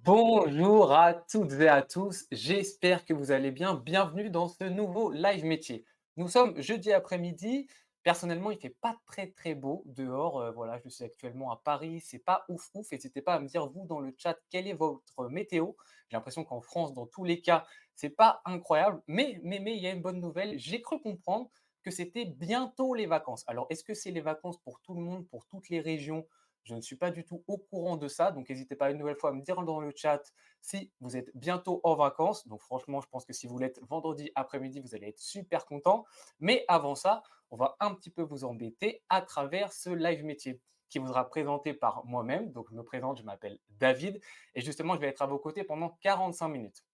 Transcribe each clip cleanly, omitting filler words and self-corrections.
Bonjour à toutes et à tous, j'espère que vous allez bien. Bienvenue dans ce nouveau live métier. Nous sommes jeudi après-midi. Personnellement, il fait pas très beau dehors. Voilà, je suis actuellement à Paris. C'est pas ouf ouf. N'hésitez pas à me dire vous dans le chat quelle est votre météo. J'ai l'impression qu'en France, dans tous les cas, c'est pas incroyable. Mais il y a une bonne nouvelle. J'ai cru comprendre que c'était bientôt les vacances. Alors, est-ce que c'est les vacances pour tout le monde, pour toutes les régions? Je ne suis pas du tout au courant de ça, donc n'hésitez pas une nouvelle fois à me dire dans le chat si vous êtes bientôt en vacances. Donc franchement, je pense que si vous l'êtes vendredi après-midi, vous allez être super content. Mais avant ça, on va un petit peu vous embêter à travers ce live métier qui vous sera présenté par moi-même. Donc je me présente, je m'appelle David et justement, je vais être à vos côtés pendant 45 minutes.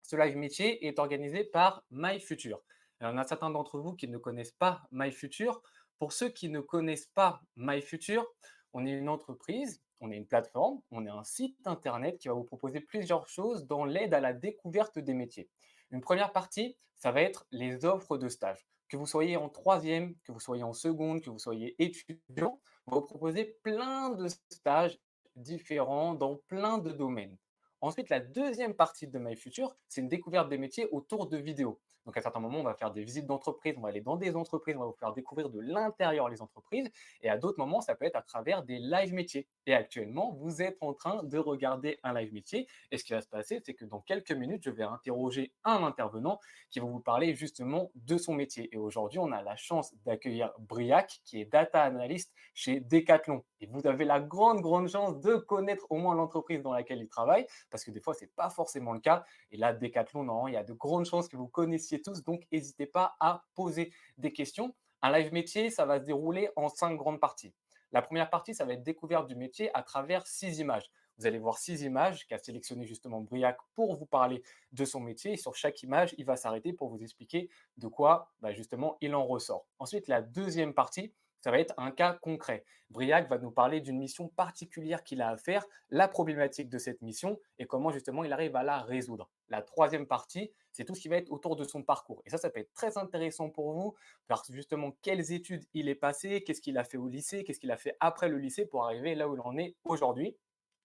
Ce live métier est organisé par MyFuture. Alors, il y en a certains d'entre vous qui ne connaissent pas MyFuture. Pour ceux qui ne connaissent pas MyFuture, on est une entreprise, on est une plateforme, on est un site internet qui va vous proposer plusieurs choses dans l'aide à la découverte des métiers. Une première partie, ça va être les offres de stage. Que vous soyez en troisième, que vous soyez en seconde, que vous soyez étudiant, on va vous proposer plein de stages différents dans plein de domaines. Ensuite, la deuxième partie de MyFuture, c'est une découverte des métiers autour de vidéos. Donc, à certains moments, on va faire des visites d'entreprise, on va aller dans des entreprises, on va vous faire découvrir de l'intérieur les entreprises. Et à d'autres moments, ça peut être à travers des live métiers. Et actuellement, vous êtes en train de regarder un live métier. Et ce qui va se passer, c'est que dans quelques minutes, je vais interroger un intervenant qui va vous parler justement de son métier. Et aujourd'hui, on a la chance d'accueillir Briac, qui est data analyst chez Decathlon. Et vous avez la grande chance de connaître au moins l'entreprise dans laquelle il travaille parce que des fois, ce n'est pas forcément le cas. Et là, Decathlon, non, il y a de grandes chances que vous connaissiez tous, donc n'hésitez pas à poser des questions. Un live métier, ça va se dérouler en 5 grandes parties. La première partie, ça va être découverte du métier à travers 6 images. Vous allez voir 6 images qu'a sélectionné justement Briac pour vous parler de son métier. Et sur chaque image, il va s'arrêter pour vous expliquer de quoi justement il en ressort. Ensuite, la deuxième partie, ça va être un cas concret. Briac va nous parler d'une mission particulière qu'il a à faire, la problématique de cette mission et comment justement il arrive à la résoudre. La troisième partie, c'est tout ce qui va être autour de son parcours. Et ça peut être très intéressant pour vous, parce que justement, quelles études il est passé, qu'est-ce qu'il a fait au lycée, qu'est-ce qu'il a fait après le lycée pour arriver là où il en est aujourd'hui.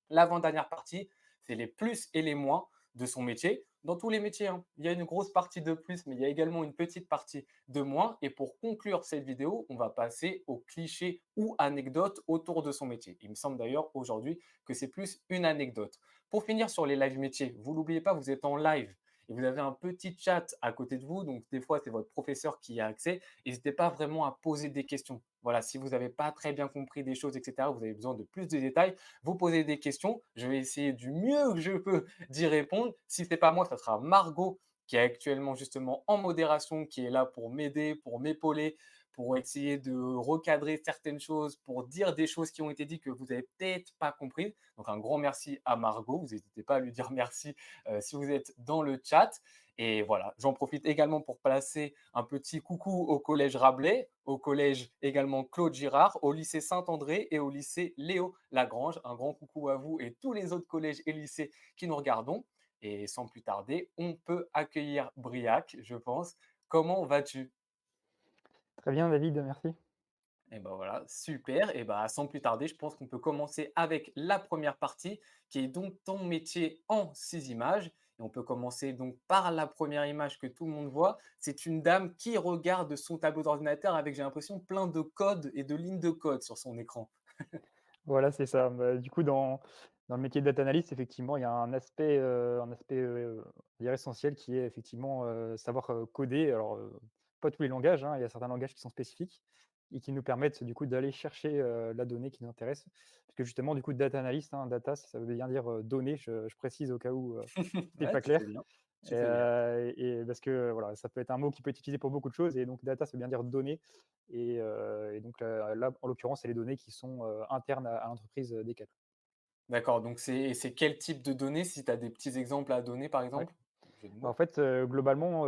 L'avant-dernière partie, c'est les plus et les moins de son métier. Dans tous les métiers, hein, il y a une grosse partie de plus, mais il y a également une petite partie de moins. Et pour conclure cette vidéo, on va passer aux clichés ou anecdotes autour de son métier. Il me semble d'ailleurs aujourd'hui que c'est plus une anecdote. Pour finir sur les live métiers, vous n'oubliez pas, vous êtes en live et vous avez un petit chat à côté de vous. Donc, des fois, c'est votre professeur qui y a accès. N'hésitez pas vraiment à poser des questions. Voilà, si vous n'avez pas très bien compris des choses, etc., vous avez besoin de plus de détails, vous posez des questions. Je vais essayer du mieux que je peux d'y répondre. Si ce n'est pas moi, ça sera Margot qui est actuellement justement en modération, qui est là pour m'aider, pour m'épauler, pour essayer de recadrer certaines choses, pour dire des choses qui ont été dites que vous n'avez peut-être pas comprises. Donc un grand merci à Margot. Vous n'hésitez pas à lui dire merci si vous êtes dans le chat. Et voilà, j'en profite également pour placer un petit coucou au collège Rabelais, au collège également Claude Girard, au lycée Saint-André et au lycée Léo Lagrange. Un grand coucou à vous et tous les autres collèges et lycées qui nous regardons. Et sans plus tarder, on peut accueillir Briac, je pense. Comment vas-tu? Très bien David, merci. Et ben voilà, super. Et ben sans plus tarder, je pense qu'on peut commencer avec la première partie, qui est donc ton métier en 6 images. Et on peut commencer donc par la première image que tout le monde voit. C'est une dame qui regarde son tableau d'ordinateur avec, j'ai l'impression, plein de codes et de lignes de code sur son écran. Voilà, c'est ça. Bah, du coup, dans le métier de data analyst, effectivement, il y a on va dire essentiel qui est effectivement, savoir, coder. Alors, pas tous les langages, hein, il y a certains langages qui sont spécifiques et qui nous permettent du coup d'aller chercher, la donnée qui nous intéresse. Parce que justement, du coup, data analyst, hein, data, ça veut bien dire, données, je précise au cas où, c'était Ouais, pas tu fais clair. bien. Et Tu fais bien. parce que, voilà, ça peut être un mot qui peut être utilisé pour beaucoup de choses et donc data, ça veut bien dire données et donc là, en l'occurrence, c'est les données qui sont, internes à l'entreprise, Decathlon. D'accord, donc c'est quel type de données? Si tu as des petits exemples à donner, par Ouais. exemple? Jeu de Bah, en mots. fait, globalement,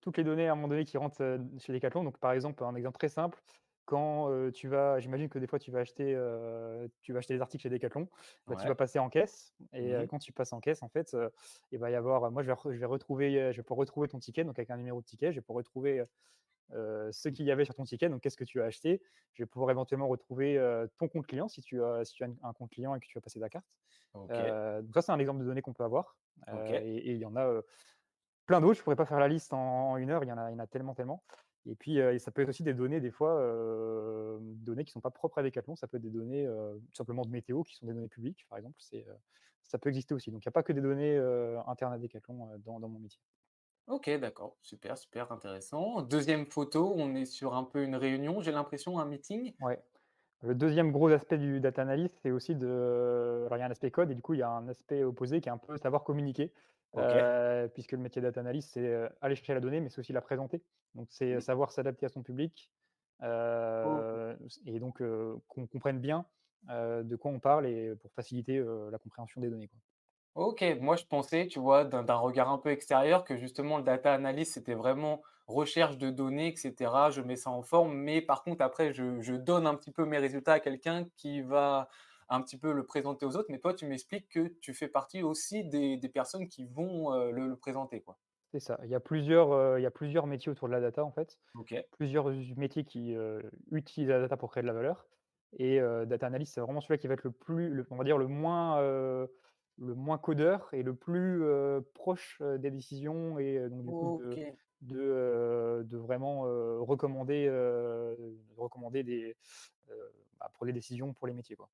toutes les données à un moment donné qui rentrent, chez Decathlon, donc par exemple, un exemple très simple, quand, j'imagine que des fois tu vas acheter des articles chez Decathlon, bah, tu vas Ouais. passer en caisse et Mmh. quand tu passes en caisse, en fait, il va y avoir moi je vais retrouver, je vais pouvoir retrouver ton ticket, donc avec un numéro de ticket, je vais pouvoir retrouver, ce qu'il y avait sur ton ticket, donc qu'est-ce que tu as acheté. Je vais pouvoir éventuellement retrouver, ton compte client si tu as un compte client et que tu as passé ta carte. OK, Donc ça, c'est un exemple de données qu'on peut avoir, OK. et il y en a, plein d'autres. Je pourrais pas faire la liste en 1 heure, il y en a tellement, tellement. Et puis, et ça peut être aussi des données des fois, données qui sont pas propres à Decathlon. Ça peut être des données, tout simplement de météo qui sont des données publiques, par exemple. Ça peut exister aussi. Donc il y a pas que des données, internes à Decathlon, dans mon métier. OK, d'accord. Super, super intéressant. Deuxième photo, on est sur un peu une réunion, j'ai l'impression, un meeting? Ouais. Le deuxième gros aspect du data analyst, c'est aussi alors il y a un aspect code et du coup, il y a un aspect opposé qui est un peu savoir communiquer, OK. puisque le métier data analyst, c'est, aller chercher la donnée, mais c'est aussi la présenter. Donc c'est, Mmh. savoir s'adapter à son public, OK. et donc qu'on comprenne bien, de quoi on parle et pour faciliter, la compréhension des données, quoi. OK, moi je pensais, tu vois, d'un regard un peu extérieur que justement le data analyst, c'était vraiment recherche de données et cetera. Je mets ça en forme, mais par contre après je donne un petit peu mes résultats à quelqu'un qui va un petit peu le présenter aux autres. Mais toi, tu m'expliques que tu fais partie aussi des personnes qui vont, le présenter, quoi? C'est ça. Il y a plusieurs métiers autour de la data, en fait. OK. Plusieurs métiers qui, utilisent la data pour créer de la valeur et data analyst, c'est vraiment celui-là qui va être on va dire le moins codeur et le plus, proche, des décisions et donc du coup OK. de vraiment, recommander pour les décisions pour les métiers, quoi.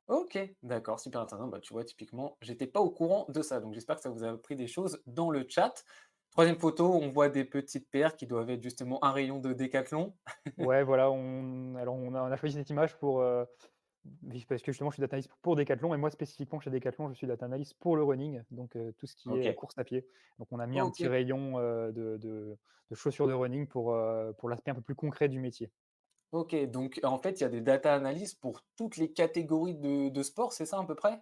OK, d'accord, super intéressant. Bah, tu vois, typiquement, j'étais pas au courant de ça, donc j'espère que ça vous a appris des choses dans le chat. Troisième photo, on voit des petites paires qui doivent être justement un rayon de Décathlon. Ouais, voilà, on a choisi cette image oui, parce que justement, je suis data analyst pour Decathlon et moi spécifiquement chez Decathlon, je suis data analyst pour le running, donc tout ce qui est, OK. course à pied. Donc on a mis un petit OK. rayon, de chaussures de running pour l'aspect un peu plus concret du métier. OK, donc en fait, il y a des data analysts pour toutes les catégories de sport, c'est ça à peu près?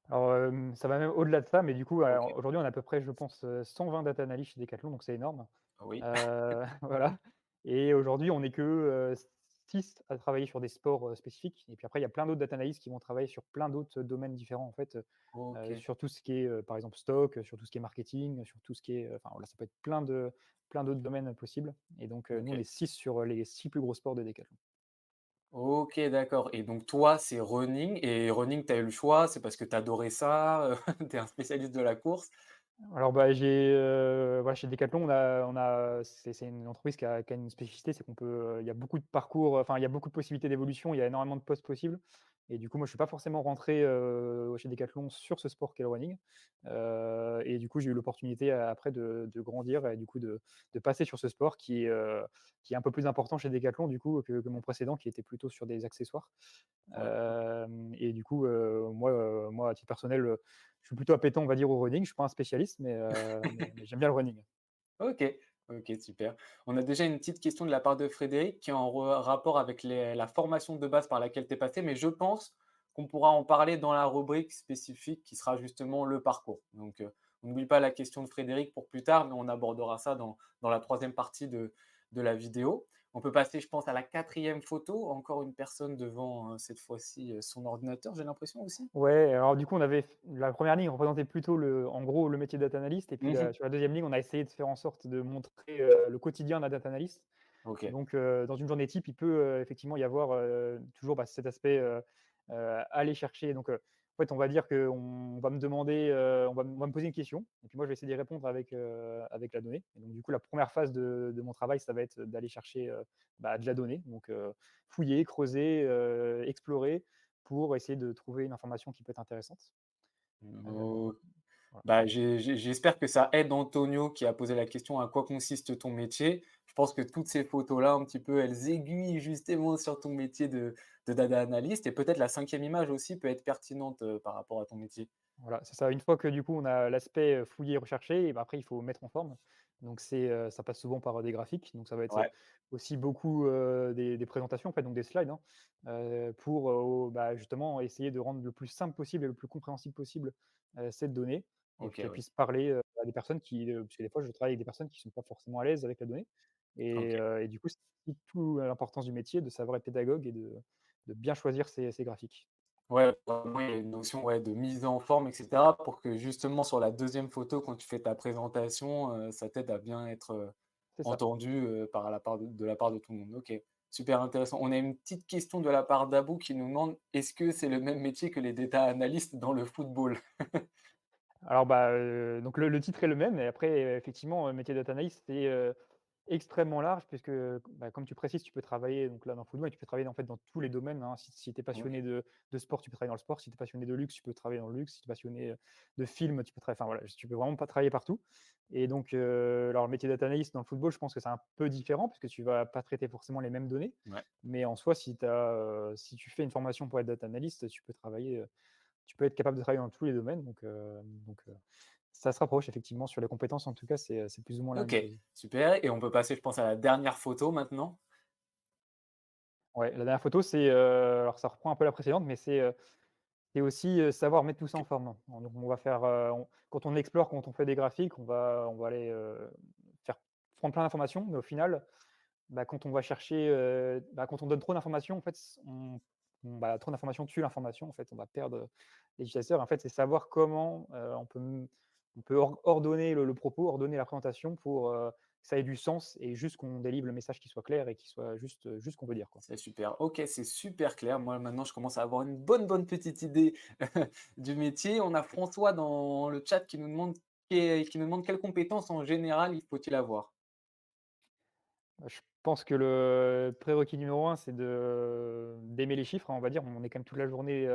Alors, ça va même au-delà de ça, mais du coup, OK, aujourd'hui, on a à peu près, je pense, 120 data analysts chez Decathlon, donc c'est énorme. oui, Voilà, et aujourd'hui, on n'est que, 6 à travailler sur des sports, spécifiques et puis après, il y a plein d'autres data analysts qui vont travailler sur plein d'autres domaines différents, en fait, OK. sur tout ce qui est, par exemple stock, sur tout ce qui est marketing, sur tout ce qui est, enfin voilà, ça peut être plein d'autres domaines possibles et donc nous, on est OK. 6 sur, les 6 plus gros sports de Decathlon. OK, d'accord, et donc toi, c'est running, et running, tu as eu le choix, c'est parce que tu adorais ça, tu es un spécialiste de la course? Alors, voilà, chez Decathlon, c'est une entreprise qui a une spécificité, c'est qu'on peut, il y a beaucoup de parcours, enfin, il y a beaucoup de possibilités d'évolution, il y a énormément de postes possibles et du coup, moi, je suis pas forcément rentré, chez Decathlon sur ce sport qu'est le running, et du coup, j'ai eu l'opportunité après de grandir et du coup de passer sur ce sport qui est un peu plus important chez Decathlon, du coup, que mon précédent qui était plutôt sur des accessoires. Ouais, OK. Et du coup, moi, à titre personnel, je suis plutôt appétent, on va dire, au running. Je suis pas un spécialiste, mais j'aime bien le running. OK, OK, super. On a déjà une petite question de la part de Frédéric qui est en rapport avec la formation de base par laquelle tu es passé, mais je pense qu'on pourra en parler dans la rubrique spécifique qui sera justement le parcours. Donc, on n'oublie pas la question de Frédéric pour plus tard, mais on abordera ça dans la troisième partie de la vidéo. On peut passer, je pense, à la quatrième photo. Encore une personne devant, cette fois-ci, son ordinateur, j'ai l'impression aussi. Ouais, alors du coup, on avait la première ligne représentait plutôt en gros, le métier de data analyst et puis Mmh. sur la deuxième ligne, on a essayé de faire en sorte de montrer, le quotidien d'un data analyst. OK, Donc, dans une journée type, il peut, effectivement y avoir, toujours, cet aspect, aller chercher donc, en fait, on va dire qu'on va me demander, on va me poser une question et puis moi, je vais essayer d'y répondre avec la donnée et donc du coup, la première phase de mon travail, ça va être d'aller chercher, de la donnée donc, fouiller, creuser, explorer pour essayer de trouver une information qui peut être intéressante. O Voilà. Bah, j'espère que ça aide Antonio qui a posé la question: «À quoi consiste ton métier?» Je pense que toutes ces photos-là, un petit peu, elles aiguillent justement sur ton métier de data analyst, et peut-être la cinquième image aussi peut être pertinente, par rapport à ton métier. Voilà, c'est ça. Une fois que du coup on a l'aspect, fouillé, recherché et bah, après il faut mettre en forme. Donc ça passe souvent par, des graphiques. Donc ça va être, Ouais, aussi beaucoup, des présentations en fait, donc des slides, hein, pour, justement essayer de rendre le plus simple possible et le plus compréhensible possible, cette donnée et puis OK, qu'elle oui. puisse parler, à des personnes parce que des fois je travaille avec des personnes qui ne sont pas forcément à l'aise avec la donnée OK. et du coup c'est tout l'importance du métier de savoir être pédagogue et de bien choisir ses graphiques. Ouais, vraiment, il y a une notion, ouais, de mise en forme et cetera pour que justement sur la deuxième photo, quand tu fais ta présentation, ça t'aide à bien être, c'est ça. entendu, par la part de la part de tout le monde. OK, super intéressant. On a une petite question de la part d'Abou qui nous demande: «Est-ce que c'est le même métier que les data analystes dans le football?» Alors, bah, donc le titre est le même et après, effectivement, métier data analyst, c'est, extrêmement large puisque, bah, comme tu précises, tu peux travailler donc là dans le football, tu peux travailler en fait dans tous les domaines, hein. Si tu es passionné OK, de sport, tu peux travailler dans le sport. Si tu es passionné de luxe, tu peux travailler dans le luxe. Si tu es passionné, de film, tu peux travailler enfin voilà, tu peux vraiment pas travailler partout et donc alors le métier data analyst dans le football, je pense que c'est un peu différent puisque tu vas pas traiter forcément les mêmes données. ouais. Mais en soi, si tu fais une formation pour être data analyst, tu peux être capable de travailler dans tous les domaines ça se rapproche effectivement sur les compétences en tout cas, c'est plus ou moins la même OK, chose. super et on peut passer, je pense, à la dernière photo maintenant. Ouais, la dernière photo, alors ça reprend un peu la précédente, mais c'est aussi, savoir mettre tout ça en OK, forme. Donc on va faire, quand on explore, quand on fait des graphiques, on va aller, faire prendre plein d'informations, mais au final, bah, quand on va chercher, quand on donne trop d'informations, en fait, trop d'informations tue l'information, en fait, on va perdre, les utilisateurs. En fait, c'est savoir comment, on peut ordonner le propos, ordonner la présentation pour, que ça ait du sens et juste qu'on délivre le message qui soit clair et qui soit juste ce qu'on veut dire, quoi. c'est super. OK, c'est super clair. Moi, maintenant, je commence à avoir une bonne petite idée du métier. On a François dans le chat qui nous demande quelles compétences en général il faut-il avoir? Je pense que le prérequis numéro un, c'est d'aimer les chiffres, hein, on va dire. On est quand même toute la journée,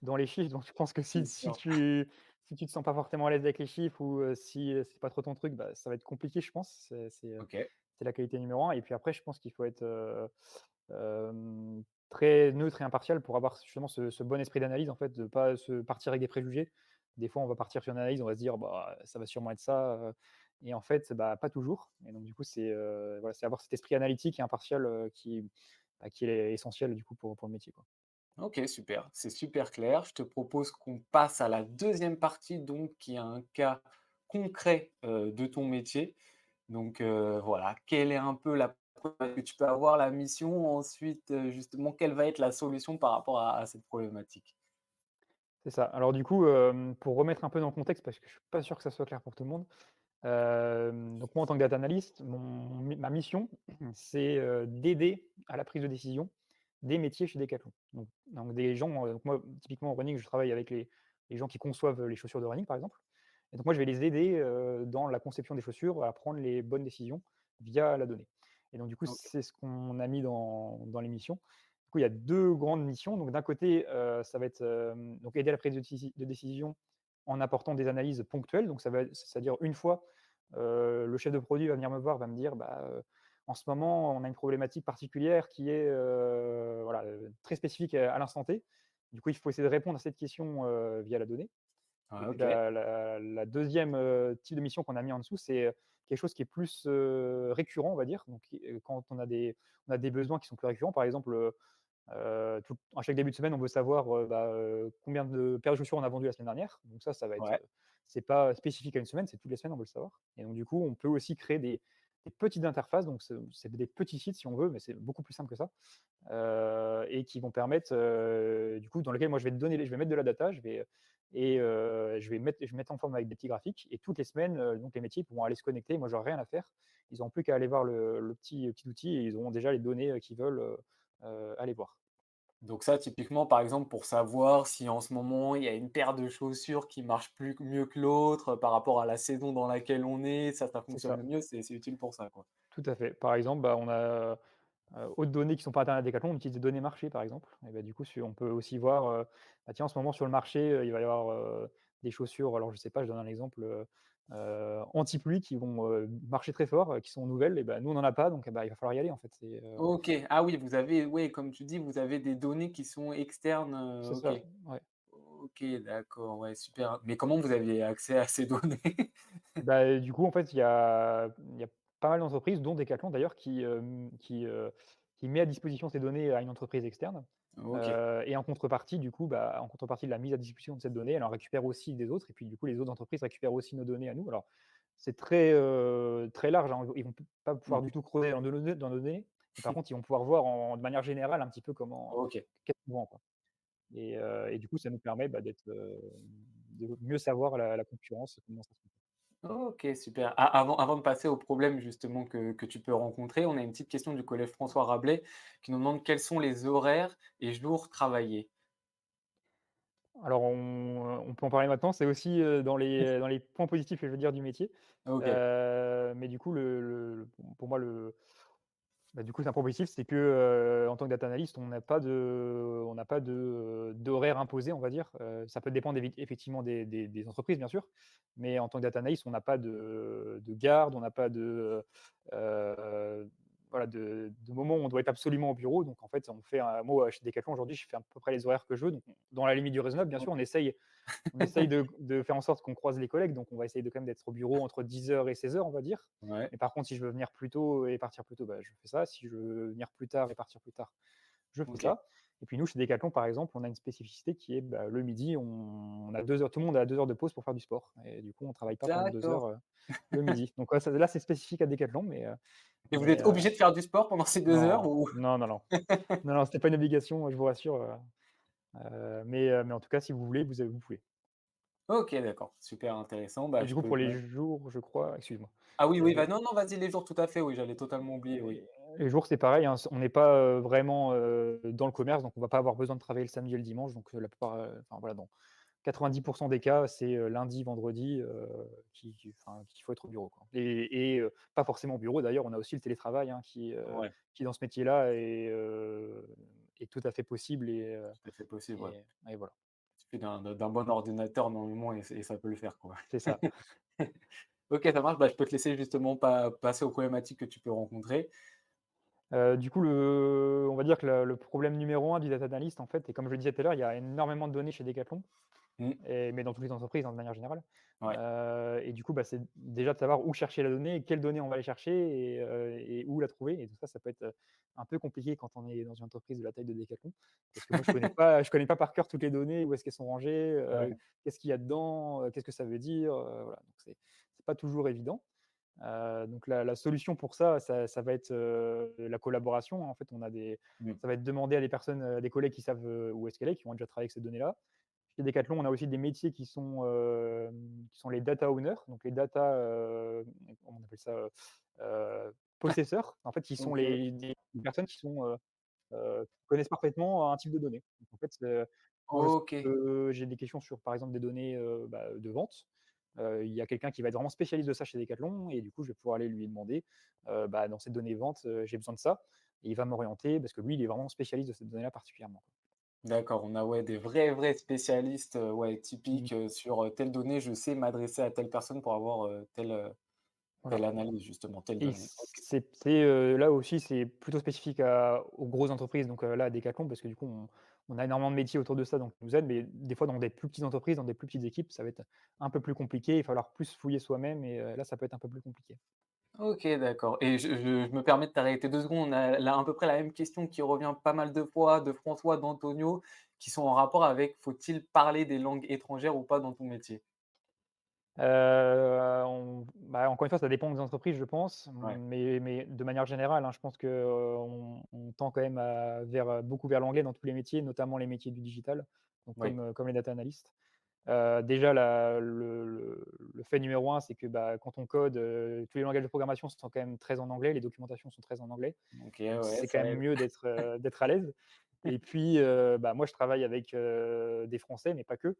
dans les chiffres, donc je pense que Bien sûr. si tu te sens pas forcément à l'aise avec les chiffres ou, si, c'est pas trop ton truc, bah, ça va être compliqué, je pense. OK, C'est la qualité numéro un. Et puis après, je pense qu'il faut être, très neutre et impartial pour avoir justement ce bon esprit d'analyse, en fait, de pas se partir avec des préjugés. Des fois, on va partir sur une analyse, on va se dire: «Bah, ça va sûrement être ça», et en fait, bah, pas toujours et donc du coup, voilà, c'est avoir cet esprit analytique et impartial, qui est essentiel du coup pour le métier, quoi. OK, super. C'est super clair. Je te propose qu'on passe à la deuxième partie donc qui est un cas concret, de ton métier. Donc, voilà, quelle est un peu la problématique que tu peux avoir, la mission, ensuite, justement, quelle va être la solution par rapport à cette problématique? C'est ça. Alors du coup, pour remettre un peu dans le contexte, parce que je suis pas sûr que ça soit clair pour tout le monde, donc moi en tant que data analyst, ma mission, c'est, d'aider à la prise de décision des métiers chez Decathlon. Donc des gens, donc moi typiquement en running, je travaille avec les gens qui conçoivent les chaussures de running par exemple et donc moi je vais les aider, dans la conception des chaussures à prendre les bonnes décisions via la donnée et donc du coup, OK, c'est ce qu'on a mis dans les missions. Du coup, il y a 2 grandes missions. Donc d'un côté, ça va être, donc aider à la prise de décision en apportant des analyses ponctuelles. Donc c'est-à-dire une fois, le chef de produit va venir me voir, va me dire: «Bah, en ce moment, on a une problématique particulière qui est, voilà, très spécifique à l'instant T. Du coup, il faut essayer de répondre à cette question, via la donnée». Et ah puis OK, la 2e, type de mission qu'on a mis en dessous, c'est, quelque chose qui est plus, récurrent, on va dire. Donc quand on a des besoins qui sont plus récurrents, par exemple, à chaque début de semaine, on veut savoir, combien de paires de chaussures on a vendues la semaine dernière. Donc ça va être, ouais. c'est pas spécifique à une semaine, c'est toutes les semaines, on veut le savoir. Et donc du coup, on peut aussi créer des petites interfaces, donc c'est des petits sites si on veut, mais c'est beaucoup plus simple que ça, et qui vont permettre, du coup, dans lesquels moi je vais mettre de la data, je vais mettre en forme avec des petits graphiques et toutes les semaines, donc les métiers pourront aller se connecter. Moi, j'aurai rien à faire. Ils n'auront plus qu'à aller voir le petit outil et ils auront déjà les données, qu'ils veulent, aller voir. Donc ça, typiquement, par exemple, pour savoir si en ce moment, il y a une paire de chaussures qui marche plus mieux que l'autre, par rapport à la saison dans laquelle on est, ça C'est fonctionne ça, mieux, c'est utile pour ça, quoi. tout à fait. Par exemple, bah, on a, autres données qui sont pas internes à Decathlon, on utilise des données marché, par exemple et bah, du coup, on peut aussi voir, bah, tiens, en ce moment sur le marché, il va y avoir, des chaussures, alors je sais pas, je donne un exemple, anti-pluie qui vont, marcher très fort, qui sont nouvelles et bah, nous on en a pas donc bah, il va falloir y aller en fait, OK. Ah oui, vous avez ouais, comme tu dis, vous avez des données qui sont externes, c'est OK. ça, ouais. OK, d'accord, ouais, super. Mais comment vous aviez accès à ces données? Bah, du coup, en fait, il y a pas mal d'entreprises, dont Decathlon d'ailleurs, qui met à disposition ces données à une entreprise externe, OK. et en contrepartie, du coup, bah, en contrepartie de la mise à disposition de cette donnée, elle en récupère aussi des autres et puis, du coup, les autres entreprises récupèrent aussi nos données à nous. Alors, c'est très large, hein, ils vont pas pouvoir du Mmh. tout creuser dans nos données, mais par contre, ils vont pouvoir voir de manière générale un petit peu OK. qu'est-ce qu'on vend, quoi et du coup, ça nous permet, bah, de mieux savoir la concurrence, comment ça se comporte. OK, super. Avant de passer aux problèmes justement que tu peux rencontrer, on a une petite question du collège François Rabelais qui nous demande quels sont les horaires et jours travaillés? Alors on peut en parler maintenant, c'est aussi, dans les points positifs, je veux dire, du métier. OK, Mais du coup, pour moi, bah, du coup, c'est un point positif, c'est que, en tant que data analyst, d'horaire imposé, on va dire. Ça peut dépendre effectivement des entreprises, bien sûr, mais en tant que data analyst, on n'a pas de garde, on n'a pas voilà, de moment où on doit être absolument au bureau. Donc en fait, on fait un moi, chez Decathlon, aujourd'hui, je fais à peu près les horaires que je veux, donc dans la limite du raisonnable, bien sûr, OK. on essaye de faire en sorte qu'on croise les collègues, donc on va essayer de quand même d'être au bureau entre 10 heures et 16 heures, on va dire. Ouais, Mais par contre, si je veux venir plus tôt et partir plus tôt, bah, je fais ça. Si je veux venir plus tard et partir plus tard, je fais OK. ça. Et puis nous, chez Decathlon, par exemple, on a une spécificité qui est, bah, le midi, on a 2 heures, tout le monde a 2 heures de pause pour faire du sport et du coup, on travaille pas pendant 2 heures, D'accord, le midi. Donc ouais, ça là, c'est spécifique à Decathlon, et vous mais êtes obligé de faire du sport pendant ces 2 heures non, ou? non, non, non. Non, non, c'était pas une obligation, je vous rassure, mais en tout cas, si vous voulez, vous pouvez. OK, d'accord, super intéressant. Bah, Et du je coup, peux pour les ouais. jours, je crois, excuse-moi. Ah oui, oui, Heu bah, non, non, vas-y, les jours, tout à fait, oui, j'allais totalement oublier, oui. les jours, c'est pareil, hein, on n'est pas, vraiment, dans le commerce, donc on va pas avoir besoin de travailler le samedi et le dimanche, donc la plupart, enfin voilà, dans 90 des cas, c'est, lundi, vendredi, qu'il faut être au bureau, quoi. Et pas forcément au bureau d'ailleurs, on a aussi le télétravail, hein, Ouais, qui dans ce métier-là est tout à fait possible tout à fait possible, ouais. et voilà, Il suffit d'un bon ordinateur normalement et ça peut le faire, quoi. c'est ça. OK, ça marche, bah, je peux te laisser justement passer aux problématiques que tu peux rencontrer. Du coup, on va dire que le problème numéro un du data analyst, en fait, et comme je le disais tout à l'heure, il y a énormément de données chez Decathlon. Mmh, Mais dans toutes les entreprises, hein, de manière générale. ouais, Et du coup, bah, c'est déjà de savoir où chercher la donnée, quelles données on va aller chercher et où la trouver. Et tout ça, ça peut être, un peu compliqué quand on est dans une entreprise de la taille de Decathlon. Parce que moi, je connais pas par cœur toutes les données, où est-ce qu'elles sont rangées, ouais, qu'est-ce qu'il y a dedans, qu'est-ce que ça veut dire, voilà. Donc c'est pas toujours évident. Donc la solution pour ça, ça va être, la collaboration. En fait, mmh, ça va être demander à des personnes, à des collègues qui savent, où est-ce qu'elle est, qui ont déjà travaillé avec ces données-là. Chez Decathlon, on a aussi des métiers qui sont les data owners, donc les data, comment on appelle ça? Possesseurs. En fait, qui sont OK, des personnes qui connaissent parfaitement un type de données. Donc en fait, quand je sais OK, que j'ai des questions sur, par exemple, des données, bah, de vente, il y a quelqu'un qui va être vraiment spécialiste de ça chez Decathlon et du coup, je vais pouvoir aller lui demander, bah, dans cette donnée vente, j'ai besoin de ça et il va m'orienter parce que lui, il est vraiment spécialiste de cette donnée-là particulièrement, quoi. d'accord, on a, ouais, des vrais spécialistes, ouais, Mmh, typiques, sur, telle donnée, je sais m'adresser à telle personne pour avoir, telle voilà. analyse justement, telle Et donnée. OK. là aussi, c'est plutôt spécifique aux grosses entreprises, donc là, à Decathlon, parce que du coup, on a énormément de métiers autour de ça, donc ils nous aident, mais des fois, dans des plus petites entreprises, dans des plus petites équipes, ça va être un peu plus compliqué. Il va falloir plus fouiller soi-même et là, ça peut être un peu plus compliqué. OK, d'accord, et je me permets de t'arrêter 2 secondes. On a là à peu près la même question qui revient pas mal de fois de François, d'Antonio, qui sont en rapport avec: faut-il parler des langues étrangères ou pas dans ton métier? Encore une fois, ça dépend des entreprises, je pense, Ouais, mais de manière générale, hein, je pense que, on tend quand même beaucoup vers l'anglais dans tous les métiers, notamment les métiers du digital, donc oui, comme les data analysts. Déjà la le fait numéro un, c'est que, bah, quand on code, tous les langages de programmation sont quand même très en anglais, les documentations sont très en anglais, OK, donc ouais, c'est quand ça même aide. mieux d'être à l'aise. Et puis, bah, moi je travaille avec, des Français, mais pas que.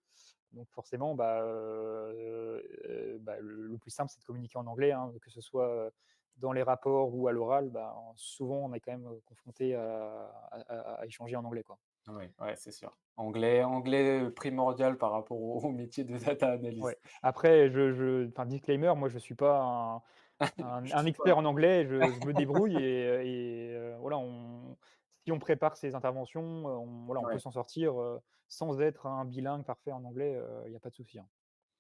Donc forcément, bah, le plus simple, c'est de communiquer en anglais, hein, que ce soit, dans les rapports ou à l'oral, bah, souvent on est quand même, confronté à échanger en anglais, quoi. Oui, ouais, c'est sûr. Anglais, primordial par rapport au métier de data Ouais. analyst. Après, enfin, disclaimer, moi je suis pas Je un suis pas expert en anglais, je me débrouille voilà, si on prépare ses interventions, on peut ouais. s'en sortir, sans être un bilingue parfait en anglais, il y a pas de souci, hein.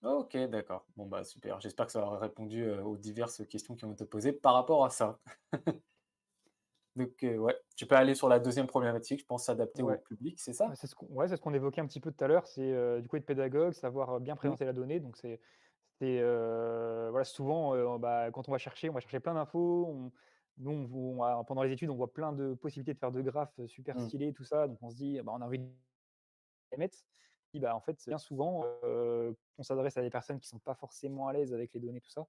OK, d'accord. Bon, bah, super. J'espère que ça aura répondu, aux diverses questions qui ont été posées par rapport à ça. Donc, ouais, tu peux aller sur la deuxième problématique, je pense s'adapter au Ouais, public, c'est ça? c'est ce qu'on évoquait un petit peu tout à l'heure, c'est, du coup être pédagogue, savoir, bien Mmh, présenter la donnée, donc voilà, souvent, bah, quand on va chercher plein d'infos, nous pendant les études, on voit plein de possibilités de faire de graphes, super mmh. stylés, tout ça, donc on se dit: «Bah, on a envie les mettre». bah, en fait, bien souvent, on s'adresse à des personnes qui sont pas forcément à l'aise avec les données, tout ça.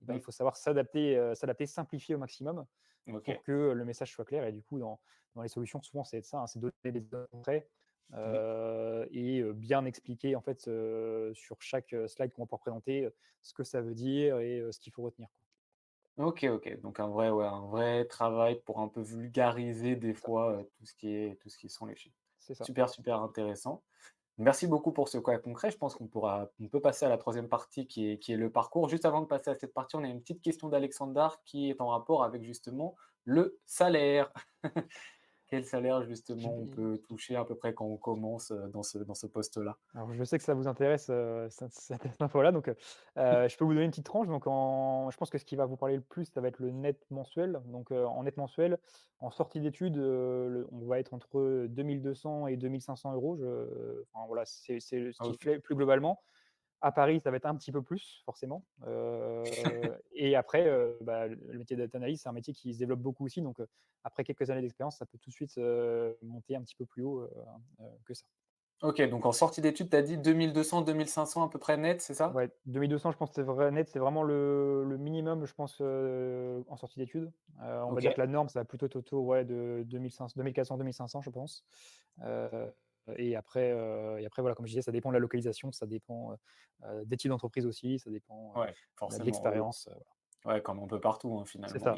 Et ben, il Mmh. faut savoir s'adapter, simplifier au maximum pour OK. que le message soit clair et du coup, dans les solutions, souvent, c'est ça, hein, c'est donner des exemples concrets, Oui. et bien expliquer, en fait, sur chaque, slide qu'on va pouvoir présenter, ce que ça veut dire et ce qu'il faut retenir, quoi. OK, OK. Donc un vrai, ouais, un vrai travail pour un peu vulgariser des C'est ça, fois, tout ce qui sont les chiffres. c'est ça. Super, super intéressant. Merci beaucoup pour ce cas concret. Je pense on peut passer à la troisième partie qui est le parcours. Juste avant de passer à cette partie, on a une petite question d'Alexandar qui est en rapport avec justement le salaire. Quel salaire justement on Qui peut toucher à peu près quand on commence, dans ce poste-là? Alors je sais que ça vous intéresse, cette info-là, donc je peux vous donner une petite tranche. Donc je pense que ce qui va vous parler le plus, ça va être le net mensuel. Donc en net mensuel, en sortie d'études, on va être entre 2 200 et 2 500 €. Enfin voilà, c'est ce qui OK. fait plus globalement. À Paris, ça va être un petit peu plus forcément, et après, bah, le métier de data analyst, c'est un métier qui se développe beaucoup aussi. Donc après quelques années d'expérience, ça peut tout de suite, monter un petit peu plus haut, que ça. OK, donc en sortie d'études, tu as dit 2 200-2 500 à peu près net, c'est ça? Ouais, 2 200, je pense que c'est vrai net, c'est vraiment le minimum, je pense, en sortie d'études. On va dire OK. que la norme, ça va plutôt être autour, ouais, de 2 400-2 500, je pense. Heu et après, voilà, comme je disais, ça dépend de la localisation, ça dépend, des types d'entreprise aussi, ça dépend, Ouais, de forcément, oui, oui. l'expérience, voilà. Ouais, comme un peu partout, hein, C'est finalement, ça,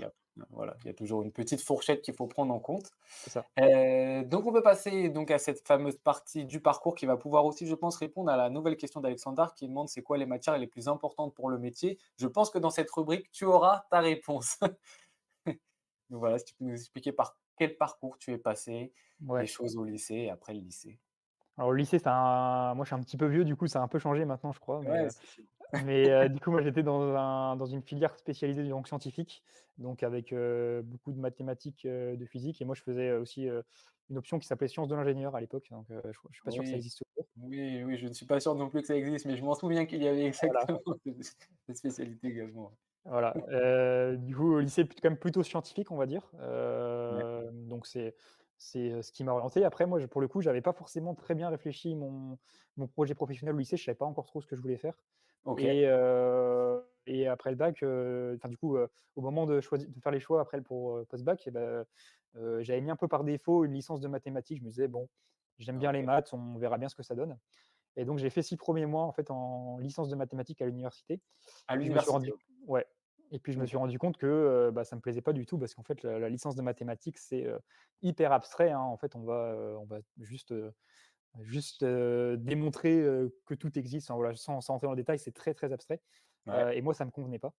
voilà, il y a toujours une petite fourchette qu'il faut prendre en compte. c'est ça. Donc on peut passer donc à cette fameuse partie du parcours qui va pouvoir aussi, je pense, répondre à la nouvelle question d'Alexandre qui demande: «C'est quoi les matières les plus importantes pour le métier?» Je pense que dans cette rubrique, tu auras ta réponse. Donc voilà, si tu peux nous expliquer par quel parcours tu es passé, les Ouais. choses au lycée et après le lycée? Alors le lycée, moi, je suis un petit peu vieux, du coup, ça a un peu changé maintenant, je crois, mais Ouais, c'est sûr. Du coup, moi, j'étais dans une filière spécialisée donc scientifique, donc avec, beaucoup de mathématiques, de physique et moi, je faisais aussi, une option qui s'appelait sciences de l'ingénieur à l'époque, donc je suis pas sûr que ça Oui, existe toujours. oui, oui, je ne suis pas sûr non plus que ça existe, mais je m'en souviens qu'il y avait Voilà, exactement cette spécialité également. voilà, du coup, au lycée, quand même plutôt scientifique, on va dire, Ouais. donc c'est ce qui m'a orienté. Après moi, pour le coup, j'avais pas forcément très bien réfléchi mon projet professionnel au lycée, je savais pas encore trop ce que je voulais faire. OK. Et après le bac, enfin du coup, au moment de faire les choix après pour, post-bac et bah, j'avais mis un peu par défaut une licence de mathématiques. Je me disais: «Bon, j'aime bien les OK. maths, on verra bien ce que ça donne» et donc j'ai fait 6 premiers mois en fait en licence de mathématiques à l'université. À Puis je me suis l'université, rendu OK. Ouais et puis je me OK. suis rendu compte que, bah, ça me plaisait pas du tout parce qu'en fait la licence de mathématiques c'est, hyper abstrait, hein. En fait on va juste démontrer, que tout existe. Enfin voilà, sans rentrer dans le détail, c'est très, très abstrait, Ouais. et moi ça me convenait pas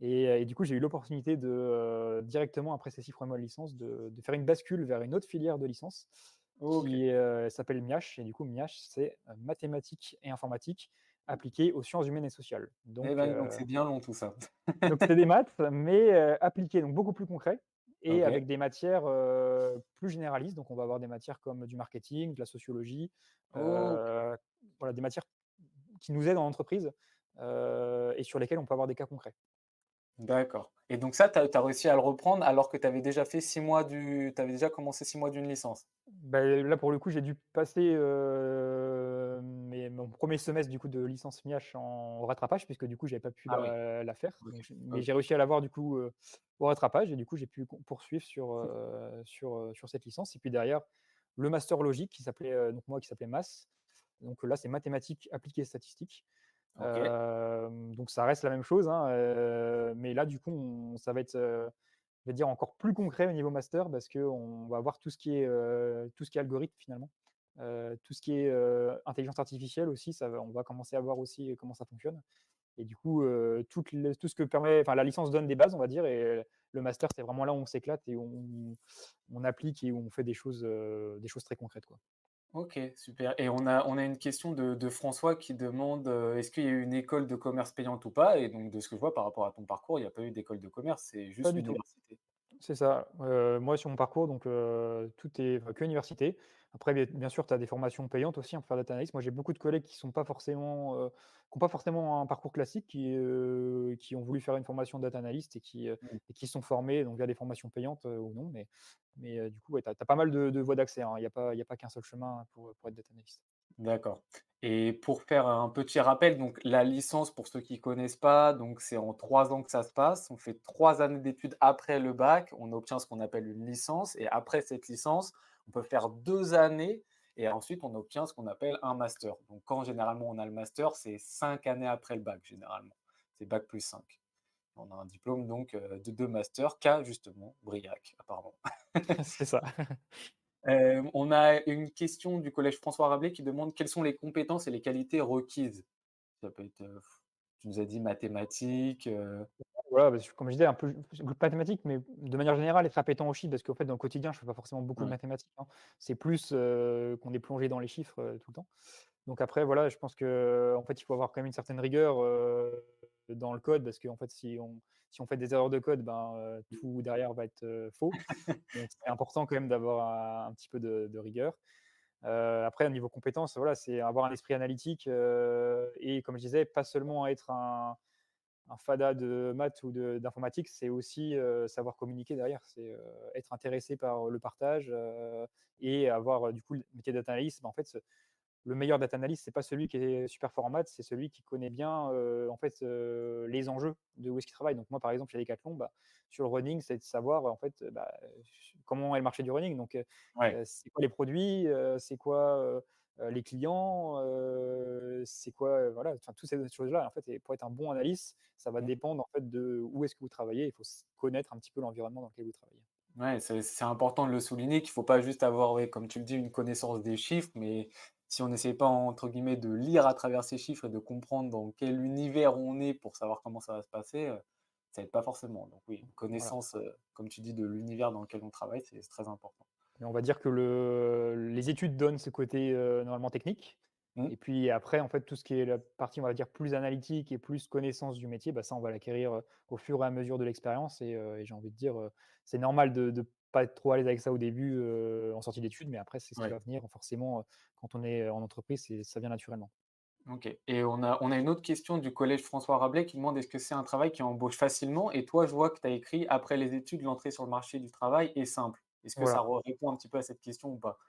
et du coup, j'ai eu l'opportunité de, directement après ces 6 premiers mois de licence, de faire une bascule vers une autre filière de licence OK. qui, s'appelle MIAH et du coup MIAH, c'est, mathématiques et informatique appliquées aux sciences humaines et sociales. Eh ben, donc c'est bien long tout ça. Donc c'est des maths, mais, appliquées, donc beaucoup plus concret et OK. avec des matières, plus généralistes. Donc on va avoir des matières comme du marketing, de la sociologie, OK. heu, voilà, des matières qui nous aident en entreprise, et sur lesquelles on peut avoir des cas concrets. D'accord et donc ça, tu as réussi à le reprendre alors que tu avais déjà fait 6 mois tu avais déjà commencé 6 mois d'une licence? Bah, là, pour le coup, j'ai dû passer, mon premier semestre du coup de licence MIAH en rattrapage puisque du coup, j'avais pas pu Ah oui. la faire. OK. Donc mais OK. j'ai réussi à l'avoir du coup, au rattrapage et du coup, j'ai pu poursuivre sur cette licence et puis derrière, le master logique qui s'appelait MAS. Donc là, c'est mathématiques appliquées statistiques. OK. Donc ça reste la même chose, hein, mais là, du coup, ça va être, je vais dire encore plus concret au niveau master parce qu'on va avoir tout ce qui est algorithme finalement. Tout ce qui est, intelligence artificielle aussi, on va commencer à voir aussi comment ça fonctionne et du coup, tout ce que permet enfin la licence donne des bases, on va dire et le master, c'est vraiment là où on s'éclate et où on applique et où on fait des choses très concrètes, quoi. OK, super et on a une question de François qui demande, «Est-ce qu'il y a eu une école de commerce payante ou pas?» et donc de ce que je vois par rapport à ton parcours, il n'y a pas eu d'école de commerce, c'est Pas juste du tout. l'université? C'est ça. Moi, sur mon parcours, donc tout est que université. Après, bien sûr, tu as des formations payantes aussi, hein, pour faire data analyst. Moi, j'ai beaucoup de collègues qui ont pas forcément un parcours classique, qui ont voulu faire une formation de data analyst Mmh. et qui sont formés donc via des formations payantes, ou non. Du coup, ouais, tu as pas mal de voies d'accès, hein. Il y a pas qu'un seul chemin pour être data analyst. D'accord Et pour faire un petit rappel, donc la licence, pour ceux qui connaissent pas, donc c'est en 3 ans que ça se passe. On fait 3 années d'études après le bac, on obtient ce qu'on appelle une licence et après cette licence, on peut faire 2 années et ensuite on obtient ce qu'on appelle un master. Donc quand généralement on a le master, c'est 5 années après le bac généralement. C'est bac plus 5. On a un diplôme donc, de 2 masters qu'a justement Briac apparemment. C'est ça. On a une question du collège François Rabelais qui demande: «Quelles sont les compétences et les qualités requises?» Ça peut être, tu nous as dit mathématiques, Voilà, parce que comme je disais, un peu mathématiques, mais de manière générale, être appétent aux chiffres, parce qu'en fait, dans le quotidien, je fais pas forcément beaucoup de ouais, mathématiques, hein. C'est plus, qu'on est plongé dans les chiffres, tout le temps. Donc après, voilà, je pense qu'en fait, il faut avoir quand même une certaine rigueur, dans le code, parce qu'en fait, si on fait des erreurs de code, ben, tout derrière va être, faux. Donc c'est important quand même d'avoir un petit peu de rigueur. Après au niveau compétences, voilà, c'est avoir un esprit analytique, et comme je disais, pas seulement être un fada de maths ou d'informatique, c'est aussi, savoir communiquer derrière. C'est, être intéressé par le partage, et avoir, du coup, le métier data analyst, bah, en fait, le meilleur data analyst, c'est pas celui qui est super fort en maths, c'est celui qui connaît bien, en fait, les enjeux de où est-ce qu'il travaille. Donc moi, par exemple, chez Decathlon, bah, sur le running, c'est de savoir, en fait, bah, comment est le marché du running. Donc, ouais. c'est quoi les produits, c'est quoi, les clients, c'est quoi, voilà, enfin, toutes ces choses-là, en fait, et pour être un bon analyste, ça va Mmh. dépendre, en fait, de où est-ce que vous travaillez. Il faut connaître un petit peu l'environnement dans lequel vous travaillez. Ouais, c'est important de le souligner qu'il faut pas juste avoir, ouais, comme tu le dis, une connaissance des chiffres, mais si on n'essaie pas, entre guillemets, «de lire à travers ces chiffres» et de comprendre dans quel univers on est pour savoir comment ça va se passer, ça aide pas forcément. Donc oui, une Voilà. connaissance, comme tu dis, de l'univers dans lequel on travaille, c'est très important. Et on va dire que les études donnent ce côté, normalement technique, Mmh, et puis après, en fait, tout ce qui est la partie, on va dire, plus analytique et plus connaissance du métier, bah, ça, on va l'acquérir, au fur et à mesure de l'expérience, et j'ai envie de dire, c'est normal de pas être trop à l'aise avec ça au début, en sortie d'études, mais après, c'est ce qui ouais. va venir forcément, quand on est en entreprise, ça vient naturellement. OK et on a une autre question du collège François Rabelais qui demande: «Est-ce que c'est un travail qui embauche facilement?» Et toi, je vois que tu as écrit: «Après les études, l'entrée sur le marché du travail est simple». Est-ce que ça Voilà. répond un petit peu à cette question ou pas?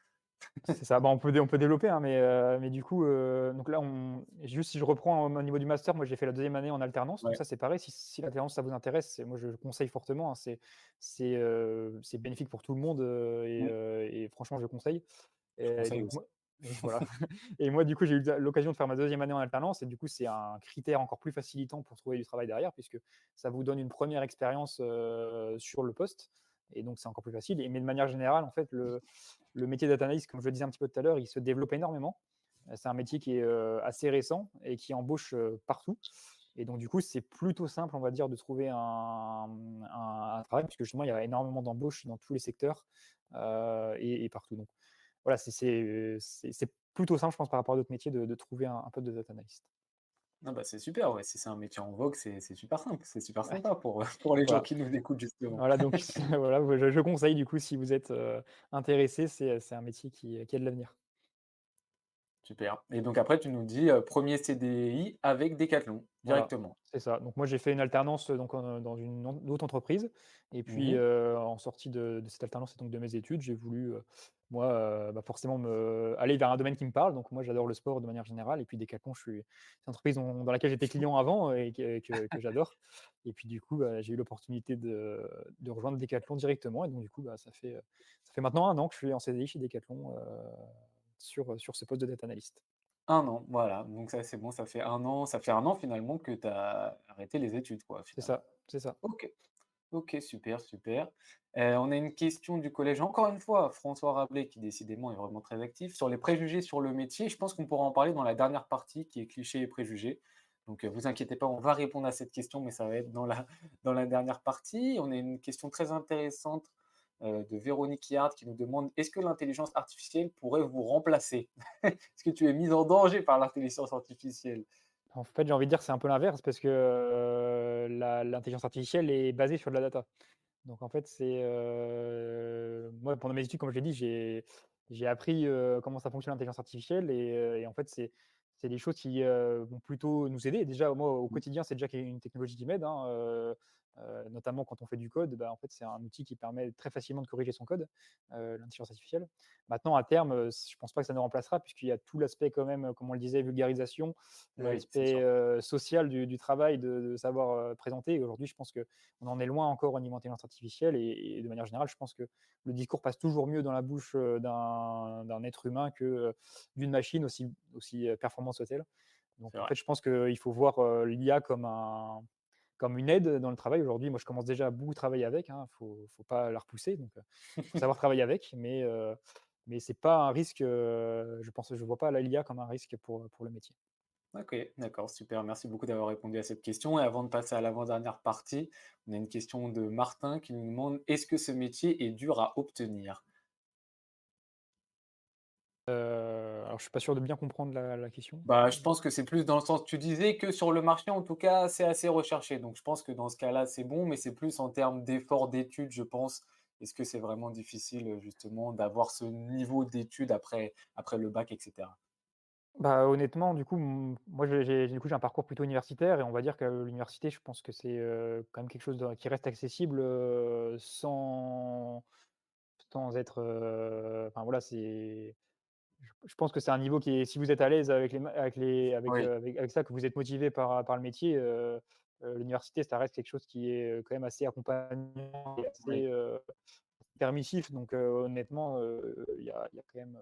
C'est ça. Bah, on peut développer, hein, mais du coup, donc là, juste si je reprends au niveau du master, moi j'ai fait la deuxième année en alternance, donc Ouais. ça c'est pareil, si l'alternance ça vous intéresse, moi je conseille fortement, hein. C'est bénéfique pour tout le monde, Mmh. et franchement je conseille, Je et conseille donc aussi. moi et voilà. Et moi du coup, j'ai eu l'occasion de faire ma deuxième année en alternance, et du coup, c'est un critère encore plus facilitant pour trouver du travail derrière, puisque ça vous donne une première expérience, sur le poste, et donc c'est encore plus facile. Mais de manière générale, en fait, le métier data analyst, comme je le disais un petit peu tout à l'heure, il se développe énormément. C'est un métier qui est, assez récent et qui embauche, partout, et donc du coup, c'est plutôt simple, on va dire, de trouver un travail, puisque justement, il y a énormément d'embauches dans tous les secteurs, et partout. Donc voilà, c'est plutôt simple, je pense, par rapport à d'autres métiers, de trouver un poste de data analyst. Ah bah, c'est super, ouais, si c'est un métier en vogue, c'est super simple, c'est super Ouais, sympa pour les gens voilà. qui nous écoutent justement. Voilà, donc voilà, je conseille du coup, si vous êtes, intéressé, c'est un métier qui a de l'avenir. Super et donc après tu nous dis, 1er CDI avec Decathlon, Voilà, directement? c'est ça. Donc moi, j'ai fait une alternance, donc dans une autre entreprise, et puis, Mmh. en sortie de cette alternance et donc de mes études, j'ai voulu, moi, bah, forcément aller vers un domaine qui me parle. Donc moi, j'adore le sport de manière générale, et puis Decathlon, c'est une entreprise dans laquelle j'étais client avant, et que j'adore, et puis du coup, bah, j'ai eu l'opportunité de rejoindre Decathlon directement, et donc du coup, bah, ça fait maintenant 1 an que je suis en CDI chez Decathlon, sur ce poste de data analyst. 1 an, voilà, donc ça c'est bon, ça fait 1 an finalement que tu as arrêté les études quoi, C'est finalement? ça, c'est ça. OK. OK, super, super. On a une question du collège, encore une fois, François Rabelais, qui décidément est vraiment très actif, sur les préjugés sur le métier. Je pense qu'on pourra en parler dans la dernière partie qui est clichés et préjugés. Donc, vous inquiétez pas, on va répondre à cette question, mais ça va être dans la dernière partie. On a une question très intéressante, de Véronique Yard qui nous demande: «Est-ce que l'intelligence artificielle pourrait vous remplacer?» Est-ce que tu es mise en danger par l'intelligence artificielle? En fait, j'ai envie de dire que c'est un peu l'inverse, parce que, l'intelligence artificielle est basée sur de la data. Donc en fait, moi, pendant mes études, comme je l'ai dit, j'ai appris, comment ça fonctionne l'intelligence artificielle, et en fait, c'est des choses qui, vont plutôt nous aider. Déjà, moi, au Mmh, quotidien, c'est déjà une technologie qui m'aide, hein, notamment quand on fait du code, bah, en fait, c'est un outil qui permet très facilement de corriger son code, l'intelligence artificielle. Maintenant, à terme, je pense pas que ça nous remplacera puisqu'il y a tout l'aspect quand même, comme on le disait, vulgarisation, Oui, c'est l'aspect, sûr. social du travail de savoir, présenter. Et aujourd'hui, je pense qu'on en est loin encore au niveau intelligence artificielle et de manière générale, je pense que le discours passe toujours mieux dans la bouche, d'un être humain que, d'une machine aussi performante soit-elle. C'est Donc en vrai. fait, je pense qu'il faut voir, l'IA comme une aide dans le travail. Aujourd'hui, moi, je commence déjà à beaucoup travailler avec, hein, faut pas la repousser, donc faut savoir travailler avec, mais c'est pas un risque, je vois pas la l'IA comme un risque pour le métier. OK, d'accord, super. Merci beaucoup d'avoir répondu à cette question et avant de passer à l'avant-dernière partie, on a une question de Martin qui nous demande: «Est-ce que ce métier est dur à obtenir?» Alors je suis pas sûr de bien comprendre la question. Bah, je pense que c'est plus dans le sens tu disais que sur le marché, en tout cas, c'est assez recherché. Donc je pense que dans ce cas-là, c'est bon, mais c'est plus en termes d'effort d'études, je pense. Est-ce que c'est vraiment difficile, justement d'avoir ce niveau d'études après le bac et cetera? Bah, honnêtement, du coup, moi, j'ai un parcours plutôt universitaire et on va dire que l'université, je pense que c'est, quand même quelque chose de qui reste accessible, sans être, enfin voilà, je pense que c'est un niveau qui est si vous êtes à l'aise avec les ma avec les Oui, avec ça, que vous êtes motivé par le métier, l'université, ça reste quelque chose qui est, quand même assez accompagnant et oui. assez, permissif. Donc honnêtement, il y a quand même,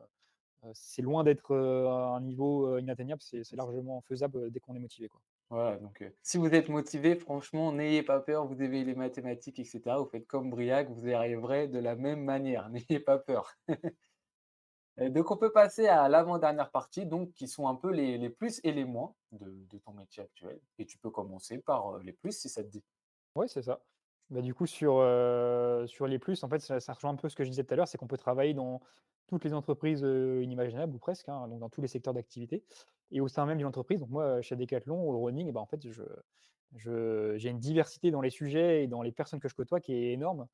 c'est loin d'être, un niveau, inatteignable, c'est largement faisable, dès qu'on est motivé, quoi. Voilà, donc si vous êtes motivé, franchement, n'ayez pas peur, vous aimez les mathématiques et cetera, vous faites comme Briac, vous y arriverez de la même manière, n'ayez pas peur. Donc on peut passer à l'avant-dernière partie, donc qui sont un peu les plus et les moins de ton métier actuel et tu peux commencer par, les plus si ça te dit. Ouais, c'est ça. Bah, du coup, sur les plus, en fait, ça rejoint un peu ce que je disais tout à l'heure, c'est qu'on peut travailler dans toutes les entreprises, inimaginables ou presque, hein, donc dans tous les secteurs d'activité et au sein même d'une entreprise. Donc moi, chez Decathlon, au running, et ben, en fait, j'ai une diversité dans les sujets et dans les personnes que je côtoie qui est énorme,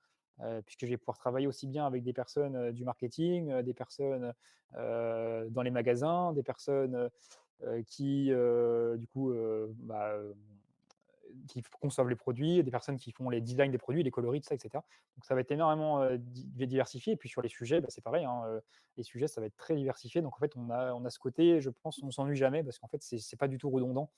puisque je vais pouvoir travailler aussi bien avec des personnes, du marketing, des personnes, dans les magasins, des personnes, qui, du coup, qui conçoivent les produits, des personnes qui font les designs des produits, les coloris, tout ça, et cetera. Donc ça va être énormément, diversifié et puis sur les sujets, bah, c'est pareil, hein, les sujets, ça va être très diversifié. Donc en fait, on a ce côté, je pense, on s'ennuie jamais parce qu'en fait, c'est pas du tout redondant.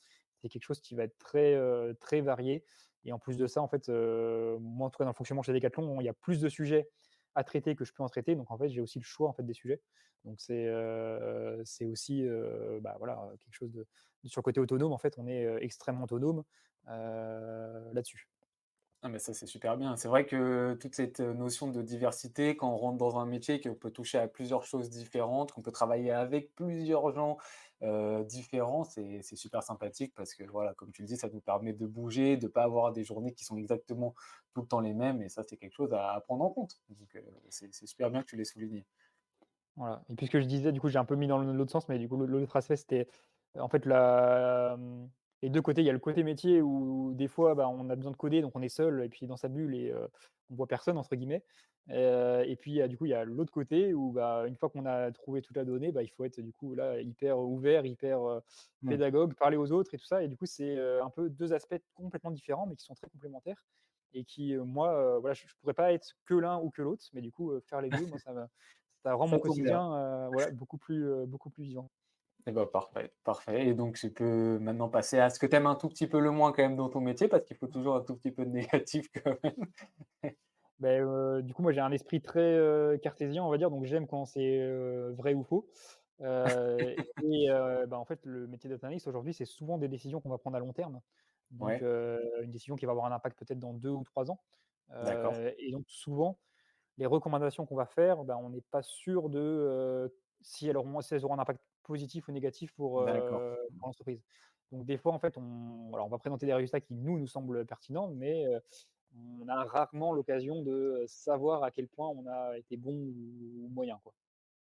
C'est quelque chose qui va être très, très varié et en plus de ça, en fait, moi, en tout cas, dans le fonctionnement chez Decathlon, il y a plus de sujets à traiter que je peux en traiter. Donc en fait, j'ai aussi le choix, en fait, des sujets. Donc c'est aussi, bah, voilà, quelque chose de sur le côté autonome, en fait, on est, extrêmement autonome là-dessus. Ah mais ça, c'est super bien. C'est vrai que toute cette, notion de diversité, quand on rentre dans un métier, qu'on peut toucher à plusieurs choses différentes, qu'on peut travailler avec plusieurs gens, différents, c'est super sympathique parce que voilà, comme tu le dis, ça nous permet de bouger, de pas avoir des journées qui sont exactement tout le temps les mêmes et ça, c'est quelque chose à prendre en compte. Donc, c'est super bien que tu l'aies souligné. Voilà et puis ce que je disais, du coup, j'ai un peu mis dans l'autre sens, mais du coup, l'autre aspect, c'était, en fait, les 2 côtés. Il y a le côté métier où des fois, bah, on a besoin de coder, donc on est seul et puis dans sa bulle et on voit «personne» entre guillemets. Et puis, du coup, il y a l'autre côté où, bah, une fois qu'on a trouvé toute la donnée, bah, il faut être, du coup, là, hyper ouvert, hyper, Mmh. pédagogue, parler aux autres et tout ça et du coup, c'est, un peu 2 aspects complètement différents, mais qui sont très complémentaires et qui, moi, voilà, je pourrais pas être que l'un ou que l'autre, mais du coup, faire les 2, moi, ça rend Ça mon tombe bien. quotidien, voilà, beaucoup plus vivant. Et bah, parfait, parfait et donc tu peux maintenant passer à ce que tu aimes un tout petit peu le moins quand même dans ton métier, parce qu'il faut toujours un tout petit peu de négatif quand même. Beh, du coup, moi, j'ai un esprit très, cartésien, on va dire, donc j'aime quand c'est, vrai ou faux. Bah, en fait, le métier data analyst aujourd'hui, c'est souvent des décisions qu'on va prendre à long terme. Donc, Ouais, une décision qui va avoir un impact peut-être dans 2 ou 3 ans. d'accord, Et donc souvent, les recommandations qu'on va faire, bah, on n'est pas sûr de, si elles auront un impact positif ou négatif d'accord. pour l'entreprise. Donc des fois, en fait, on va présenter des résultats qui nous semblent pertinents, mais, on a rarement l'occasion de, savoir à quel point on a été bon ou moyen, quoi.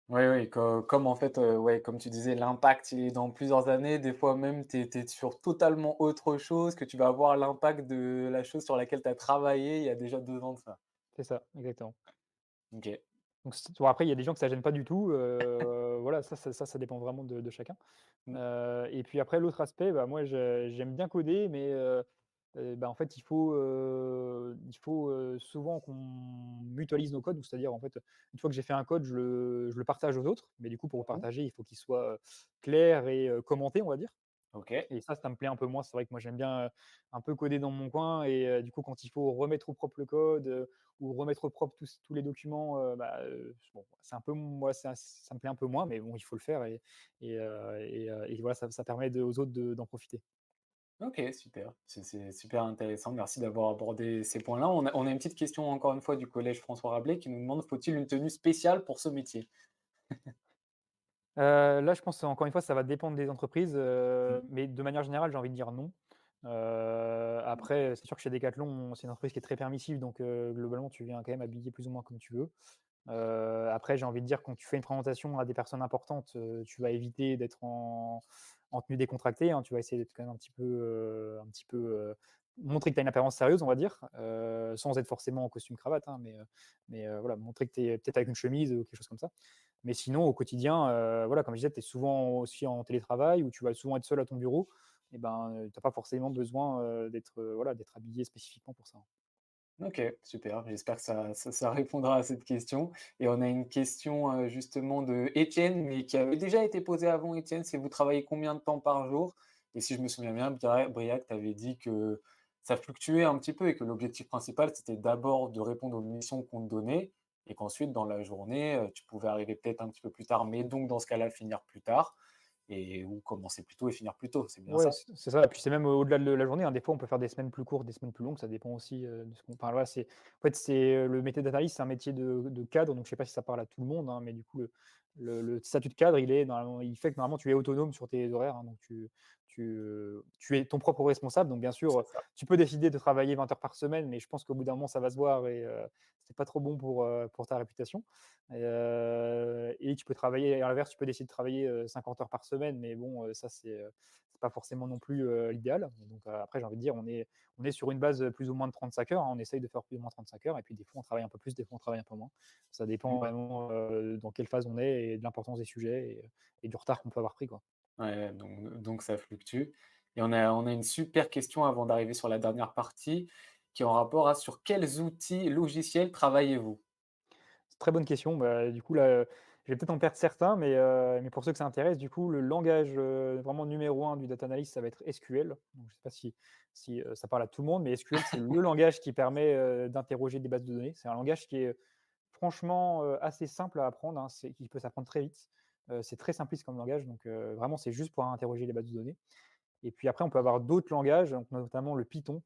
Oui, oui, comme en fait, ouais, comme tu disais, l'impact il est dans plusieurs années, des fois même tu es sur totalement autre chose, que tu vas avoir l'impact de la chose sur laquelle tu as travaillé il y a déjà 2 ans de ça. C'est ça, exactement. OK. Donc bon après, il y a des gens que ça gêne pas du tout, voilà, ça dépend vraiment de chacun. Mmh, Et puis après l'autre aspect, bah, moi j'aime bien coder, mais bah, en fait, il faut souvent qu'on mutualise nos codes. C'est-à-dire, en fait, une fois que j'ai fait un code, je le partage aux autres, mais du coup, pour le Mmh. partager, il faut qu'il soit, clair et commenté, on va dire. OK. Et ça me plaît un peu moins. C'est vrai que moi, j'aime bien, un peu coder dans mon coin et du coup, quand il faut remettre au propre le code, ou remettre au propre tous les documents, bon, c'est un peu moi, ça me plaît un peu moins, mais bon, il faut le faire et voilà, ça permet aux autres d'en profiter. OK, super. C'est super intéressant. Merci d'avoir abordé ces points-là. On a une petite question encore une fois du collège François Rabelais qui nous demande: «Faut-il une tenue spéciale pour ce métier?» Là, je pense encore une fois, ça va dépendre des entreprises, Mmh. mais de manière générale, j'ai envie de dire non. Après, c'est sûr que chez Decathlon, c'est une entreprise qui est très permissive, donc globalement, tu viens quand même habillé plus ou moins comme tu veux. Après, j'ai envie de dire quand tu fais une présentation à des personnes importantes, tu vas éviter d'être en tenue décontractée, hein. Tu vas essayer d'être quand même montrer que tu as une apparence sérieuse, on va dire, sans être forcément en costume cravate, hein, mais voilà, montrer que tu es peut-être avec une chemise ou quelque chose comme ça. Mais sinon, au quotidien, voilà, comme je disais, tu es souvent aussi en télétravail ou tu vas souvent être seul à ton bureau et ben, tu as pas forcément besoin, voilà, d'être habillé spécifiquement pour ça, hein. OK, super. J'espère que ça répondra à cette question et on a une question, justement de Étienne, mais qui avait déjà été posée avant. Étienne, c'est: «Vous travaillez combien de temps par jour?» Et si je me souviens bien, Briac t'avait dit que ça fluctuait un petit peu et que l'objectif principal, c'était d'abord de répondre aux missions qu'on te donnait et qu'ensuite dans la journée, tu pouvais arriver peut-être un petit peu plus tard, mais donc dans ce cas-là, finir plus tard et ou commencer plus tôt et finir plus tôt, c'est bien Ouais, ça? c'est ça et puis c'est même au-delà de la journée, hein. Des fois, on peut faire des semaines plus courtes, des semaines plus longues, ça dépend aussi, de ce qu'on enfin, voilà, le métier de data analyst, c'est un métier de cadre, donc je sais pas si ça parle à tout le monde, hein, mais du coup, le statut de cadre, il fait que normalement tu es autonome sur tes horaires, hein, donc tu es ton propre responsable, donc bien sûr, C'est ça. tu peux décider de travailler 20 heures par semaine, mais je pense qu'au bout d'un moment, ça va se voir et c'est pas trop bon pour ta réputation et tu peux travailler à l'inverse, tu peux décider de travailler, 50 heures par semaine, mais bon, ça c'est pas forcément non plus, l'idéal. Donc, après j'ai envie de dire, on est sur une base, plus ou moins de 35 heures, hein. On essaye de faire plus ou moins 35 heures et puis des fois on travaille un peu plus, des fois on travaille un peu moins. Ça dépend Mmh. vraiment, dans quelle phase on est et de l'importance des sujets et du retard qu'on peut avoir pris, quoi. Ouais, donc ça fluctue et on a une super question avant d'arriver sur la dernière partie, qui est en rapport à: «Sur quels outils logiciels travaillez-vous?» C'est une très bonne question. Bah, du coup, là, je vais peut-être en perdre certains, mais pour ceux que ça intéresse, du coup, le langage, vraiment numéro un du data analyst, ça va être SQL. Donc je ne sais pas si ça parle à tout le monde, mais SQL, c'est le langage qui permet, d'interroger des bases de données. C'est un langage qui est franchement, assez simple à apprendre, hein. C'est qui peut s'apprendre très vite. C'est très simpliste comme langage, donc vraiment, c'est juste pour interroger les bases de données. Et puis après, on peut avoir d'autres langages, donc notamment le Python,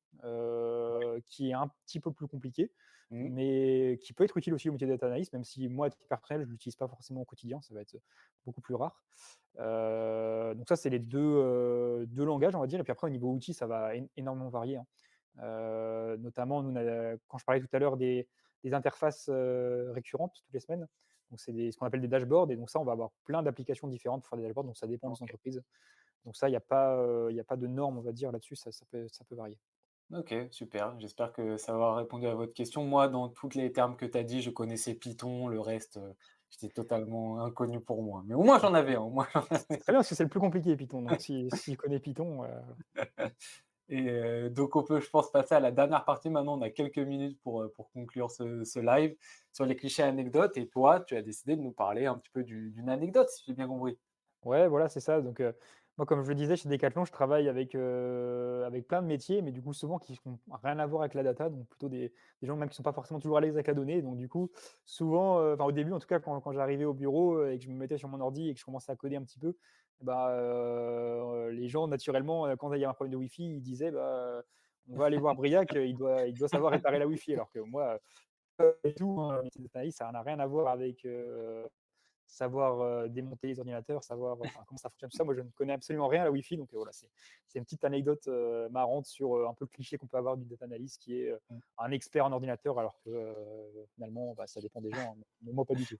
qui est un petit peu plus compliqué, Mmh. mais qui peut être utile aussi au métier de data analyst, même si moi, à titre personnel, je ne l'utilise pas forcément au quotidien, ça va être beaucoup plus rare. Donc ça, c'est les 2 langages, on va dire. Et puis après, au niveau outils, ça va énormément varier, hein. Notamment, nous, on a quand je parlais tout à l'heure des interfaces, récurrentes toutes les semaines, donc c'est ce qu'on appelle des dashboards et donc ça, on va avoir plein d'applications différentes pour faire des dashboards, donc ça dépend des OK. entreprises. Donc ça, il y a pas de norme, on va dire, là-dessus, ça peut varier. OK, super. J'espère que ça aura répondu à votre question. Moi, dans tous les termes que tu as dit, je connaissais Python, le reste, c'était totalement inconnu pour moi. Mais au moins j'en avais un, au moins j'en C'est avais très bien parce que c'est le plus compliqué Python, donc s'il connaît Python, et donc on peut, je pense, passer à la dernière partie maintenant. On a quelques minutes pour conclure ce live sur les clichés anecdotes et toi, tu as décidé de nous parler un petit peu d'une anecdote, si j'ai bien compris? ouais, voilà, c'est ça. Donc, moi, comme je le disais, chez Decathlon, je travaille avec plein de métiers, mais du coup, souvent qui n'ont rien à voir avec la data, donc plutôt des gens même qui ne sont pas forcément toujours à l'aise avec la donnée. Donc du coup, souvent, enfin au début en tout cas, quand j'arrivais au bureau, et que je me mettais sur mon ordi et que je commençais à coder un petit peu, bah, les gens naturellement, quand il y a un problème de Wi-Fi, ils disaient: «Bah, on va aller voir Briac, il doit savoir réparer la Wi-Fi». Alors que moi, pas du tout, hein, le métier de data analyst, ça n'a rien à voir avec, savoir, démonter les ordinateurs, savoir, enfin, comment ça fonctionne, tout ça. Moi, je ne connais absolument rien à la Wi-Fi, donc voilà, c'est une petite anecdote, marrante sur, un peu le cliché qu'on peut avoir du data analyst qui est, Mmh. un expert en ordinateur alors que, finalement, bah, ça dépend des gens, hein, mais moi pas du tout.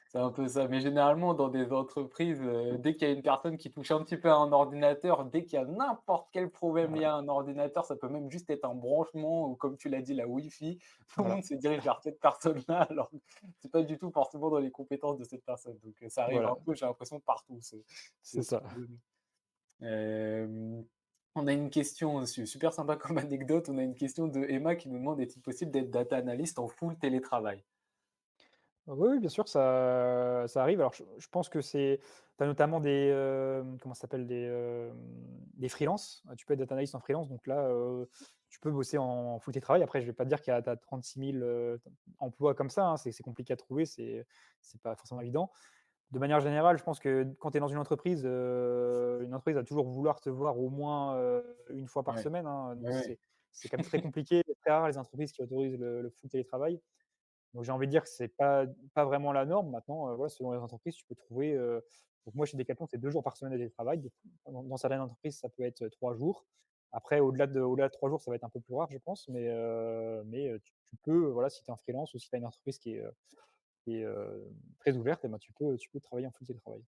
C'est un peu ça, mais généralement dans des entreprises, dès qu'il y a une personne qui touche un petit peu à un ordinateur, dès qu'il y a n'importe quel problème lié Voilà, à un ordinateur, ça peut même juste être un branchement ou comme tu l'as dit, la Wi-Fi, tout le voilà, monde se dirige vers cette personne-là alors que c'est pas du tout forcément dans les compétences de cette personne. Donc ça arrive un voilà, peu, j'ai l'impression partout c'est ce ça. phénomène. Hem On a une question, super sympa comme anecdote, on a une question de Emma qui nous demande: «Est-il possible d'être data analyst en full télétravail?» Oui, oui, bien sûr, ça arrive. Alors je pense que tu as notamment comment ça s'appelle? Des freelances. Tu peux être data analyst en freelance, donc là, tu peux bosser en full télétravail. Après, je vais pas te dire qu'il y a tu as 36 000, emplois comme ça, hein. C'est compliqué à trouver, c'est pas forcément évident. De manière générale, je pense que quand tu es dans une entreprise va toujours vouloir te voir au moins, 1 fois par Ouais, semaine, hein, donc ouais, ouais. c'est quand même très compliqué. C'est très rare les entreprises qui autorisent le full télétravail. Donc j'ai envie de dire que c'est pas vraiment la norme. Maintenant, voilà, selon les entreprises, tu peux trouver, donc moi chez Decathlon, c'est 2 jours par semaine de télétravail. Dans certaines entreprises, ça peut être 3 jours. Après au-delà de 3 jours, ça va être un peu plus rare, je pense, mais tu peux, voilà, si tu es en freelance ou si tu as une entreprise qui est très ouverte, et ben, tu peux travailler en full télétravail.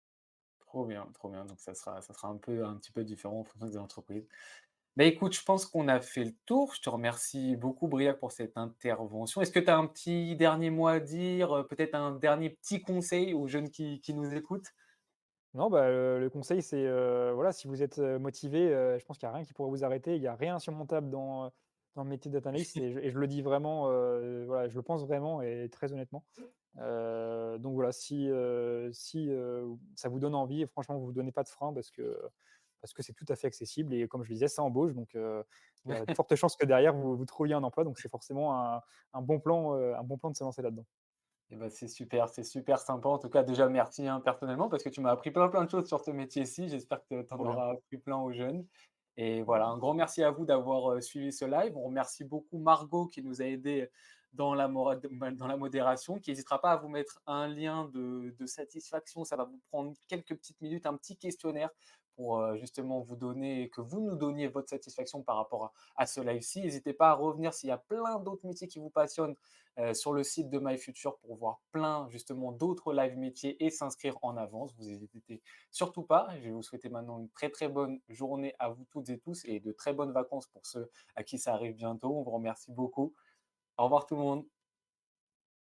Trop bien, donc ça sera un petit peu différent en fonction des entreprises. Bah, écoute, je pense qu'on a fait le tour. Je te remercie beaucoup, Briac, pour cette intervention. Est-ce que tu as un petit dernier mot à dire, peut-être un dernier petit conseil aux jeunes qui nous écoutent? Non, bah, le conseil, c'est, voilà, si vous êtes, motivé, je pense qu'il y a rien qui pourrait vous arrêter. Il y a rien insurmontable dans le métier de data analyst, et je le dis vraiment, voilà, je le pense vraiment et très honnêtement. Donc voilà, si ça vous donne envie, franchement, vous vous donnez pas de frein parce que c'est tout à fait accessible, et comme je le disais, ça embauche, donc il y a de fortes chances que derrière vous trouviez un emploi, donc c'est forcément un bon plan de se lancer là-dedans. Et bah, c'est super sympa. En tout cas, déjà, merci, hein, personnellement, parce que tu m'as appris plein de choses sur ce métier-ci. J'espère que tu en Trop bien. auras appris plein aux jeunes. Et voilà, un grand merci à vous d'avoir, suivi ce live. On remercie beaucoup Margot qui nous a aidés dans la modération, qui n'hésitera pas à vous mettre un lien de satisfaction. Ça va vous prendre quelques petites minutes, un petit questionnaire pour, justement vous donner que vous nous donniez votre satisfaction par rapport à ce live-ci. N'hésitez pas à revenir s'il y a plein d'autres métiers qui vous passionnent, sur le site de MyFuture pour voir plein justement d'autres live métiers et s'inscrire en avance. Vous n'hésitez surtout pas. Je vais vous souhaiter maintenant une très bonne journée à vous toutes et tous et de très bonnes vacances pour ceux à qui ça arrive bientôt. On vous remercie beaucoup. Au revoir tout le monde.